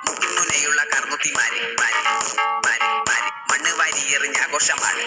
മുക്കിമുനയുള്ള കർമുത്തിമാര് മണ്ണ് വാരിയെറിഞ്ഞ ആഘോഷമാണ്.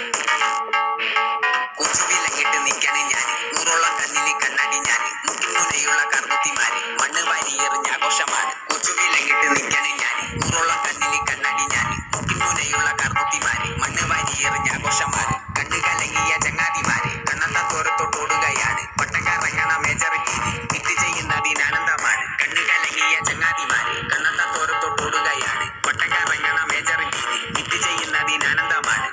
കൊച്ചുവിലങ്ങിട്ട് നിൽക്കാണ് ഞാൻ, 100ഓളം കണ്ണില് കണ്ണാടി ഞാൻ. മുക്കിമുനയുള്ള കർമുത്തിമാര് മണ്ണ് വാരിയെറിഞ്ഞ ആഘോഷമാണ്. കൊച്ചുവിലങ്ങിട്ട് നിൽക്കാണ് ഞാൻ, 100ഓളം കണ്ണില് കണ്ണാടി ഞാൻ. മുക്കിമുനയുള്ള കർമുത്തിമാര് മണ്ണ് വാരിയെറിഞ്ഞ ആഘോഷമാണ്. കണ്ണ് കലങ്ങിയ ചങ്ങാതിമാര് കണ്ണത്ത തോരത്തോട്ടോടുകയാണ്. പട്ടം കറങ്ങണ മേജർ രീതി ഇത് ചെയ്യുന്നതിനാനന്ദമാണ്. കണ്ണ് കലങ്ങിയ ചങ്ങാതിമാര് കണ്ണത്ത തോരത്തോട്ടോടുകയാണ്. പട്ടം കറങ്ങണ മേജർ രീതി ഇത് ചെയ്യുന്നതിനാനന്ദമാണ്.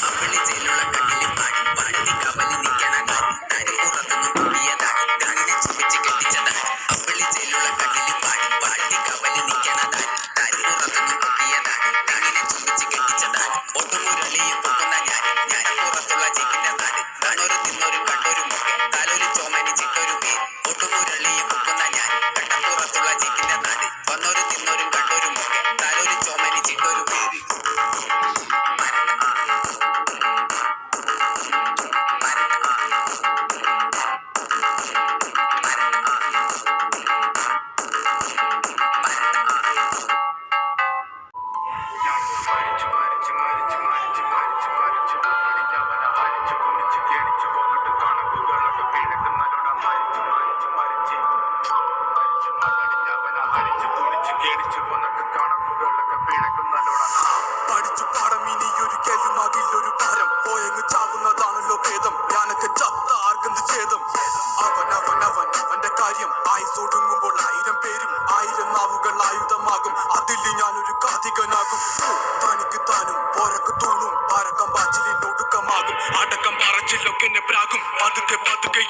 അമ്പിളിച്ചേലുള്ള കണ്ണിലും പാടി പാടി കവലി നിൽക്കണ കാര്യം താരി പുറത്തുനിന്ന് പൊടിയതാണ്. കണ്ണിനെ ചുമിച്ച് കെട്ടിച്ചതാണ്. അമ്പിളിച്ചേലുള്ള കണ്ണിലും പാടി പാടി കവലി നിൽക്കണ കാര്യം താരി പുറത്തുനിന്ന് പൊടിയതാണ്. കണ്ണിനെ ചുമിച്ച് കെട്ടിച്ചതാണ്. ഒട്ടുമുരളിയും പൊട്ടുന്ന ഞാൻ പുറത്തുള്ള ചിക്കിന്റെ നാട്. കണ്ണൊരു തിന്നൊരു കണ്ടൊരു മുഖെ തലൊരു ചോമനി ചിട്ടൊരു പേര്. ഒട്ടുമുരളിയും പൊട്ടുന്ന ഞാൻ കട്ടപ്പുറത്തുള്ള ചിക്കിന്റെ നാട്. വന്നൊരു തിന്നൊരു കണ്ടൊരു മുഖെ തലൊരു ചോമനി ചിട്ടൊരു പേര്. പഠിച്ചു പാടം ഇനിയൊരിക്കലും അതിലൊരു ഭാരം പോയങ്ങ് ചാവുന്നതാണല്ലോ ഭേദം. ഞാനൊക്കെ ചത്ത ആർക്കെന്ത് ഛേദം. അവന്റെ കാര്യം ആയുസൊടുങ്ങുമ്പോൾ 1000 പേരും 1000 നാവുകൾ ആയുധമാകും. അതിൽ ഞാനൊരു കാതികനാകും. തനിക്ക് താനും പോരക്ക് തൂണും പാരക്കം പാച്ചിലൊടുക്കമാകും. അടക്കം പറച്ചിലൊക്കെ എന്നെ പ്രാകും. പതുക്കെ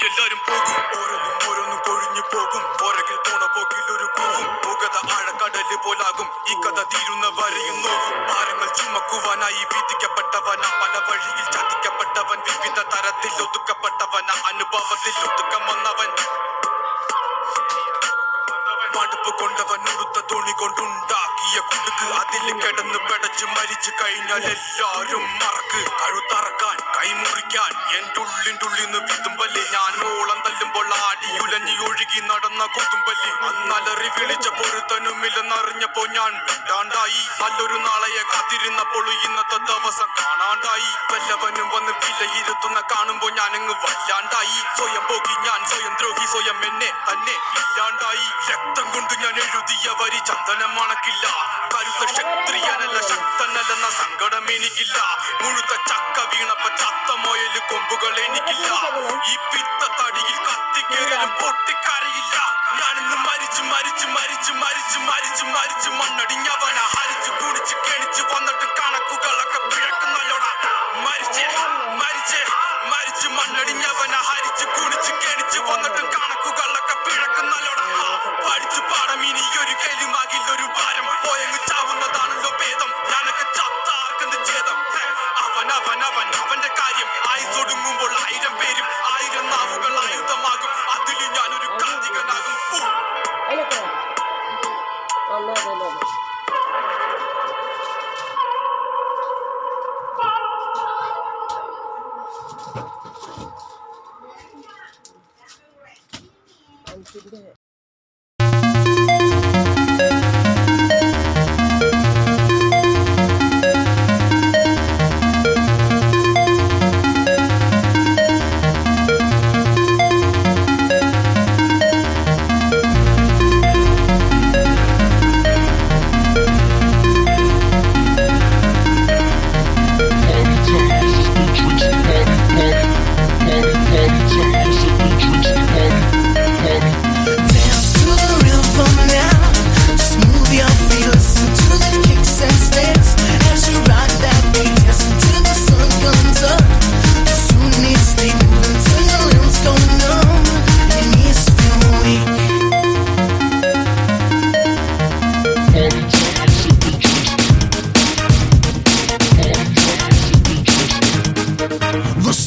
എല്ലാരും പോകും. ഓരോന്നും കൊഴിഞ്ഞു പോകും. പുറകിൽ പോണ പോക്കിലൊരു കൂവും. മുഖത ആഴക്കടല് പോലാകും. ഈ കഥ തീരുന്ന വരെയും നോവും. ഭാരങ്ങൾ ചുമക്കുവാനായി വിധിക്കപ്പെട്ടവന. പല വഴിയിൽ ചതിക്കപ്പെട്ടവൻ. വിവിധ തരത്തിൽ ഒതുക്കപ്പെട്ടവന. അനുഭവത്തിൽ ഒതുക്കം വന്നവൻ. മടുപ്പ് കൊണ്ടവൻ ഉടുത്ത തുണി കൊണ്ടുണ്ടാക്കിയ കുടുക്ക്. അതിൽ കിടന്ന് പെടച്ച് മരിച്ചു കഴിഞ്ഞാൽ എല്ലാരും മറക്ക്. കഴുത്തറക്കാൻ കൈമുറിക്കാൻ എൻ്റെ ഉള്ളിൻ്റെ വിതുമ്പല്. ഞാൻ ഓളം തല്ലുമ്പോൾ ആടിയുലഞ്ഞി ഒഴുകി നടന്ന കൊതുമ്പല്. അന്നലറി വിളിച്ച പൊരുത്തനുമില്ലെന്നറിഞ്ഞപ്പോ ഞാൻ വിടാണ്ടായി. നല്ലൊരു നാളെയെ കാത്തിരുന്നപ്പോൾ ഇന്നത്തെ ദിവസം കാണാണ്ടായി. വല്ലവനും വന്ന് വിലയിരുത്തുന്ന കാണുമ്പോ ഞാനങ്ങ് വല്ലാണ്ടായി. സ്വയം പോകി ഞാൻ സ്വയം ദ്രോഹി. സ്വയം എന്നെ തന്നെ ഇല്ലാണ്ടായി. രക്തം കൊണ്ട് ഞാൻ എഴുതിയ വരി ചന്ദനം മണക്കില്ല. കരുത്ത ക്ഷത്രിയനല്ല ശക്തനല്ലെന്ന സങ്കടം എനിക്കില്ല. മുഴുത്ത ചക്ക വീണപ്പ ചത്ത മൊയല് കൊമ്പുകൾ എനിക്കില്ല. ഈ പിത്ത തടിയിൽ കത്തിക്കേറിയാലും പൊട്ടിക്കരയില്ല. ഞാനിന്ന് മരിച്ചു മണ്ണടിഞ്ഞവന. ഹരിച്ചു കുടിച്ച് കെണിച്ച് വന്നിട്ട് കണക്കുകളൊക്കെ പിഴക്കുന്നല്ലോടാ. മരിച്ച് മണ്ണടിഞ്ഞവന. ഹരിച്ചു കുടിച്ച് കെണിച്ച് വന്നിട്ട് കണക്കുകളൊക്കെ പിഴക്കുന്നല്ലോടാ. പഠിച്ചു പാടം ഇനിയൊരിക്കലും ആകില്ലൊരു ഭാരം പോയങ്ങ് ചാവുന്നതാണല്ലോ ഭേദം. ഞാനൊക്കെ ചത്ത ആർക്കെന്ത് ഛേദം. അവന്റെ കാര്യം ആയുസൊടുങ്ങുമ്പോൾ 1000 പേരും 1000 നാവുകൾ ആയുധമാകും. അതിൽ ഞാനൊരു കാതികനാകും.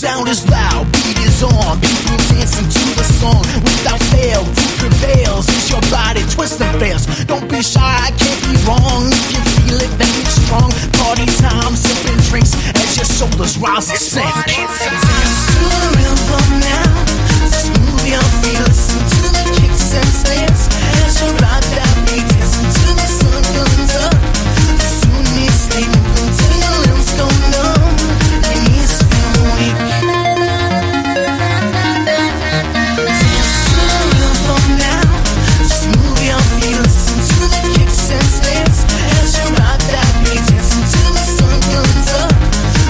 sound is loud, beat is on. People dancing to the song without fail. Who prevails? Is your body twisting fails? Don't be shy, I can't be rise and sink. Dance to the rhythm now. Just move your feet, listen to the kicks and snares. As you ride that beat, listen to the sun comes up. Soon you stay moving till your limbs go numb. Your knees feel weak. Dance to the rhythm now. Just move your feet, listen to the kicks and snares. As you ride that beat, listen to the sun comes up.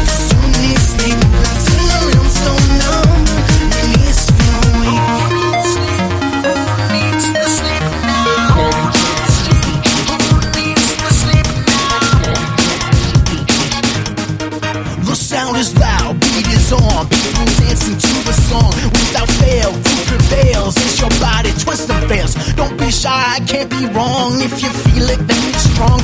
Soon you stay moving till your limbs go numb. Your knees feel weak. The sound is loud, beat is on. People dancing to the song. Without fail, who prevails? It's your body, twist and fails. Don't be shy, can't be wrong. If you feel it, then it's strong.